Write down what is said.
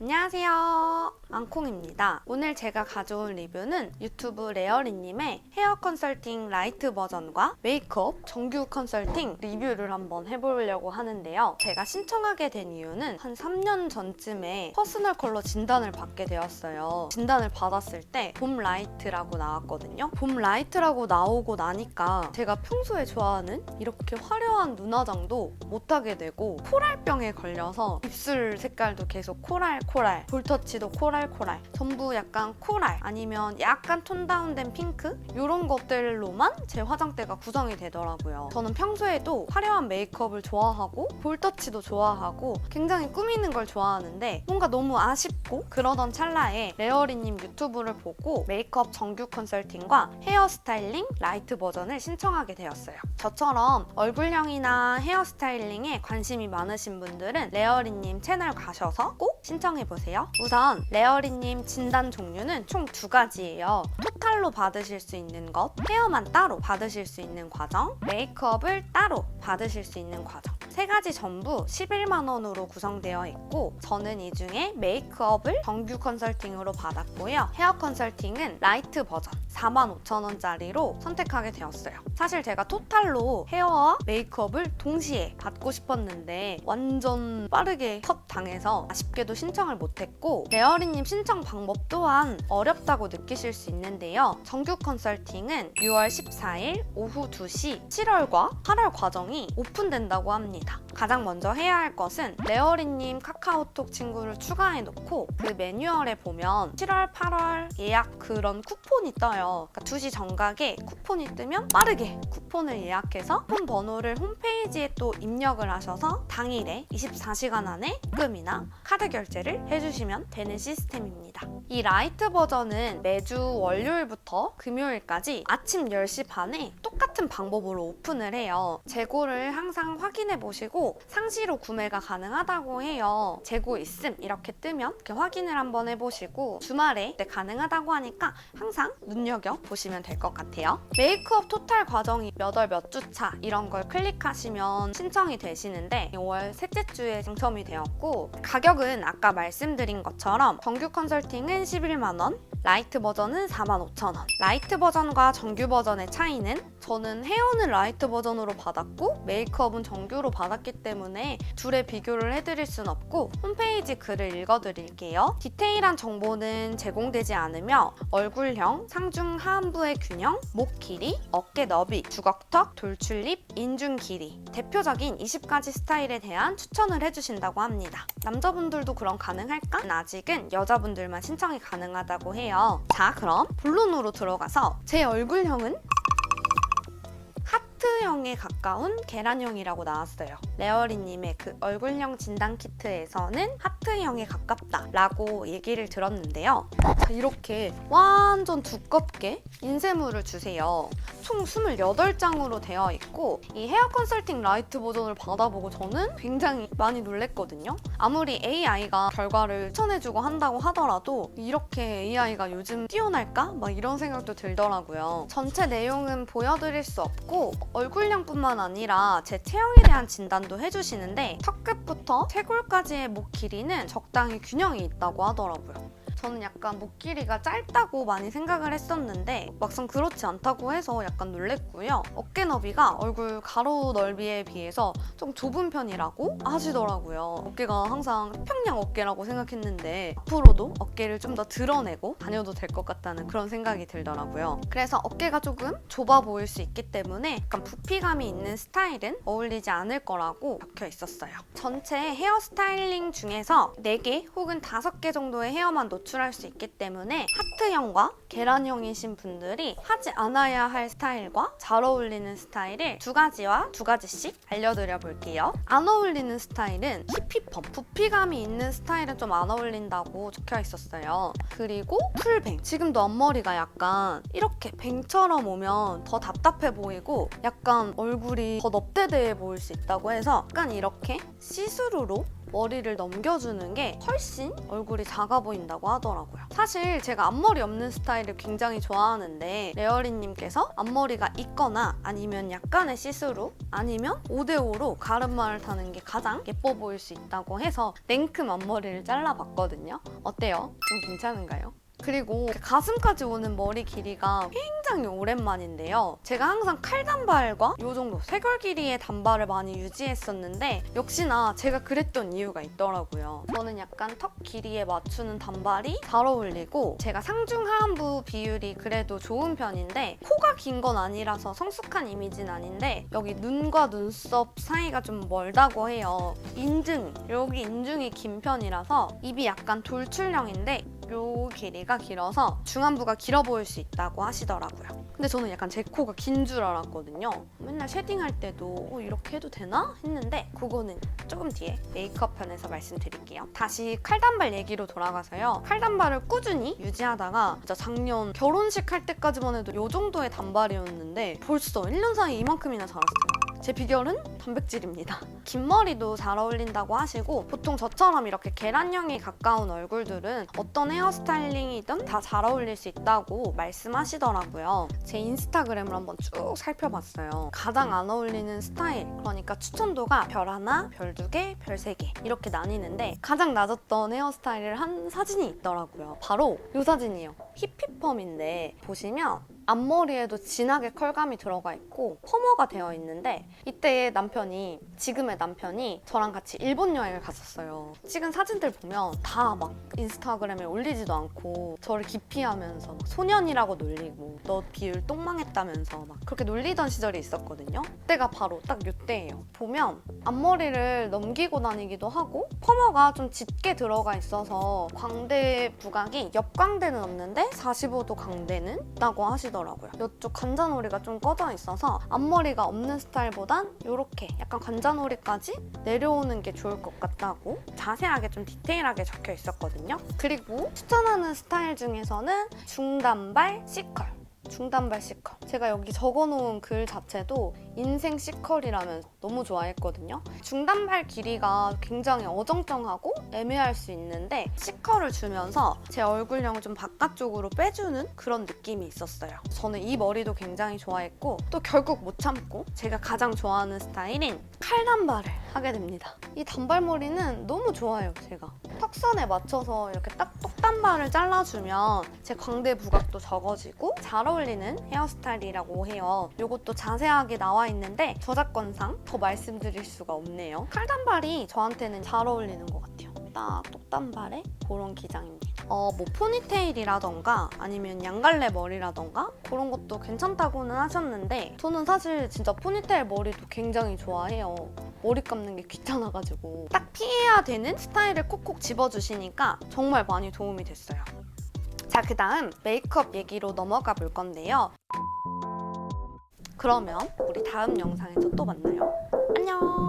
안녕하세요, 앙콩입니다. 오늘 제가 가져온 리뷰는 유튜브 레어리님의 헤어 컨설팅 라이트 버전과 메이크업 정규 컨설팅 리뷰를 한번 해보려고 하는데요. 제가 신청하게 된 이유는 한 3년 전쯤에 퍼스널 컬러 진단을 받게 되었어요. 진단을 받았을 때 봄 라이트라고 나왔거든요. 봄 라이트라고 나오고 나니까 제가 평소에 좋아하는 이렇게 화려한 눈화장도 못하게 되고 코랄병에 걸려서 입술 색깔도 계속 코랄, 볼터치도 코랄, 전부 약간 코랄 아니면 약간 톤 다운된 핑크 이런 것들로만 제 화장대가 구성이 되더라고요. 저는 평소에도 화려한 메이크업을 좋아하고 볼터치도 좋아하고 굉장히 꾸미는 걸 좋아하는데 뭔가 너무 아쉽고 그러던 찰나에 레어리님 유튜브를 보고 메이크업 정규 컨설팅과 헤어 스타일링 라이트 버전을 신청하게 되었어요. 저처럼 얼굴형이나 헤어 스타일링에 관심이 많으신 분들은 레어리님 채널 가셔서 꼭 신청해보세요. 우선 레어리님 진단 종류는 총 2가지예요. 토탈로 받으실 수 있는 것, 헤어만 따로 받으실 수 있는 과정, 메이크업을 따로 받으실 수 있는 과정. 3가지 전부 11만 원으로 구성되어 있고 저는 이 중에 메이크업을 정규 컨설팅으로 받았고요. 헤어 컨설팅은 라이트 버전 45,000원짜리로 선택하게 되었어요. 사실 제가 토탈로 헤어와 메이크업을 동시에 받고 싶었는데 완전 빠르게 컷 당해서 아쉽게도 신청을 못했고 레어리님 신청 방법 또한 어렵다고 느끼실 수 있는데요. 정규 컨설팅은 6월 14일 오후 2시 7월과 8월 과정이 오픈된다고 합니다. 가장 먼저 해야 할 것은 레어리님 카카오톡 친구를 추가해놓고 그 매뉴얼에 보면 7월, 8월 예약 그런 쿠폰이 떠요. 그러니까 2시 정각에 쿠폰이 뜨면 빠르게 쿠폰을 예약해서 폰 번호를 홈페이지에 또 입력을 하셔서 당일에 24시간 안에 입금이나 카드 결제를 해주시면 되는 시스템입니다. 이 라이트 버전은 매주 월요일부터 금요일까지 아침 10시 반에 똑같은 방법으로 오픈을 해요. 재고를 항상 확인해 보시고 상시로 구매가 가능하다고 해요. 재고 있음 이렇게 뜨면 이렇게 확인을 한번 해보시고 주말에 가능하다고 하니까 항상 눈여겨보시면 될 것 같아요. 메이크업 토탈 과정이 몇 월 몇 주 차 이런 걸 클릭하시면 신청이 되시는데 5월 셋째 주에 당첨이 되었고 가격은 아까 말씀드린 것처럼 정규 컨설팅은 11만 원, 라이트 버전은 45,000원. 라이트 버전과 정규 버전의 차이는 저는 헤어는 라이트 버전으로 받았고 메이크업은 정규로 받았기 때문에 둘의 비교를 해드릴 순 없고 홈페이지 글을 읽어드릴게요. 디테일한 정보는 제공되지 않으며 얼굴형, 상중 하안부의 균형, 목 길이, 어깨 너비, 주걱턱, 돌출립, 인중 길이 대표적인 20가지 스타일에 대한 추천을 해주신다고 합니다. 남자분들도 그럼 가능할까? 아직은 여자분들만 신청이 가능하다고 해요. 자, 그럼 본론으로 들어가서 제 얼굴형은 하트형에 가까운 계란형이라고 나왔어요. 레어리님의 그 얼굴형 진단 키트에서는 하트형에 가깝다라고 얘기를 들었는데요. 자, 이렇게 완전 두껍게 인쇄물을 주세요. 총 28장으로 되어 있고 이 헤어 컨설팅 라이트 버전을 받아보고 저는 굉장히 많이 놀랬거든요. 아무리 AI가 결과를 추천해주고 한다고 하더라도 이렇게 AI가 요즘 뛰어날까? 막 이런 생각도 들더라고요. 전체 내용은 보여드릴 수 없고 얼굴형뿐만 아니라 제 체형에 대한 진단도 해주시는데 턱끝부터 쇄골까지의 목 길이는 적당히 균형이 있다고 하더라고요. 저는 약간 목 길이가 짧다고 많이 생각을 했었는데 막상 그렇지 않다고 해서 약간 놀랬고요. 어깨 너비가 얼굴 가로 넓이에 비해서 좀 좁은 편이라고 하시더라고요. 어깨가 항상 태평양 어깨라고 생각했는데 앞으로도 어깨를 좀 더 드러내고 다녀도 될 것 같다는 그런 생각이 들더라고요. 그래서 어깨가 조금 좁아 보일 수 있기 때문에 약간 부피감이 있는 스타일은 어울리지 않을 거라고 적혀 있었어요. 전체 헤어 스타일링 중에서 4개 혹은 5개 정도의 헤어만 노출할 수 있기 때문에 하트형과 계란형이신 분들이 하지 않아야 할 스타일과 잘 어울리는 스타일을 2가지와 2가지씩 알려드려 볼게요. 안 어울리는 스타일은 히피펌, 부피감이 있는 스타일은 좀 안 어울린다고 적혀 있었어요. 그리고 풀뱅, 지금도 앞머리가 약간 이렇게 뱅처럼 오면 더 답답해 보이고 약간 얼굴이 더 넙대대해 보일 수 있다고 해서 약간 이렇게 시스루로 머리를 넘겨주는 게 훨씬 얼굴이 작아 보인다고 하더라고요. 사실 제가 앞머리 없는 스타일을 굉장히 좋아하는데 레어리님께서 앞머리가 있거나 아니면 약간의 시스루 아니면 5대5로 가르마를 타는 게 가장 예뻐 보일 수 있다고 해서 냉큼 앞머리를 잘라봤거든요. 어때요? 좀 괜찮은가요? 그리고 가슴까지 오는 머리 길이가 굉장히 오랜만인데요. 제가 항상 칼단발과 이 정도 쇄골 길이의 단발을 많이 유지했었는데 역시나 제가 그랬던 이유가 있더라고요. 저는 약간 턱 길이에 맞추는 단발이 잘 어울리고 제가 상중하안부 비율이 그래도 좋은 편인데 코가 긴 건 아니라서 성숙한 이미지는 아닌데 여기 눈과 눈썹 사이가 좀 멀다고 해요. 여기 인중이 긴 편이라서 입이 약간 돌출형인데 요 길이가 길어서 중안부가 길어 보일 수 있다고 하시더라고요. 근데 저는 약간 제 코가 긴 줄 알았거든요. 맨날 쉐딩할 때도 이렇게 해도 되나? 했는데 그거는 조금 뒤에 메이크업 편에서 말씀드릴게요. 다시 칼단발 얘기로 돌아가서요. 칼단발을 꾸준히 유지하다가 진짜 작년 결혼식 할 때까지만 해도 이 정도의 단발이었는데 벌써 1년 사이에 이만큼이나 자랐어요. 제 비결은 단백질입니다. 긴 머리도 잘 어울린다고 하시고 보통 저처럼 이렇게 계란형에 가까운 얼굴들은 어떤 헤어스타일링이든 다 잘 어울릴 수 있다고 말씀하시더라고요. 제 인스타그램을 한번 쭉 살펴봤어요. 가장 안 어울리는 스타일, 그러니까 추천도가 별 하나, 별 2개, 별 3개 이렇게 나뉘는데 가장 낮았던 헤어스타일을 한 사진이 있더라고요. 바로 이 사진이에요. 히피펌인데 보시면 앞머리에도 진하게 컬감이 들어가 있고 퍼머가 되어 있는데 이때 지금의 남편이 저랑 같이 일본 여행을 갔었어요. 찍은 사진들 보면 다 막 인스타그램에 올리지도 않고 저를 기피하면서 막 소년이라고 놀리고 너 비율 똥망했다면서 막 그렇게 놀리던 시절이 있었거든요. 그때가 바로 딱 이때예요. 보면 앞머리를 넘기고 다니기도 하고 퍼머가 좀 짙게 들어가 있어서 광대 부각이 옆광대는 없는데 45도 광대는 있다고 하시더라고요. 이쪽 관자놀이가 좀 꺼져 있어서 앞머리가 없는 스타일보단 이렇게 약간 관자놀이까지 내려오는 게 좋을 것 같다고 자세하게 좀 디테일하게 적혀 있었거든요. 그리고 추천하는 스타일 중에서는 중단발 C컬. 중단발 C컬. 제가 여기 적어놓은 글 자체도 인생 C컬이라면 너무 좋아했거든요. 중단발 길이가 굉장히 어정쩡하고 애매할 수 있는데 C컬을 주면서 제 얼굴형을 좀 바깥쪽으로 빼주는 그런 느낌이 있었어요. 저는 이 머리도 굉장히 좋아했고 또 결국 못 참고 제가 가장 좋아하는 스타일인 칼단발을 하게 됩니다. 이 단발머리는 너무 좋아요, 제가. 턱선에 맞춰서 이렇게 딱 똑단발을 잘라주면 제 광대 부각도 적어지고 잘 어울리는 헤어스타일이라고 해요. 이것도 자세하게 나와 있는데 저작권상 더 말씀드릴 수가 없네요. 칼단발이 저한테는 잘 어울리는 것 같아요. 딱 똑단발에 그런 기장입니다. 뭐 포니테일이라던가 아니면 양갈래 머리라던가 그런 것도 괜찮다고는 하셨는데 저는 사실 진짜 포니테일 머리도 굉장히 좋아해요. 머리 감는 게 귀찮아가지고 딱 피해야 되는 스타일을 콕콕 집어주시니까 정말 많이 도움이 됐어요. 자, 그 다음 메이크업 얘기로 넘어가 볼 건데요. 그러면 우리 다음 영상에서 또 만나요. 안녕!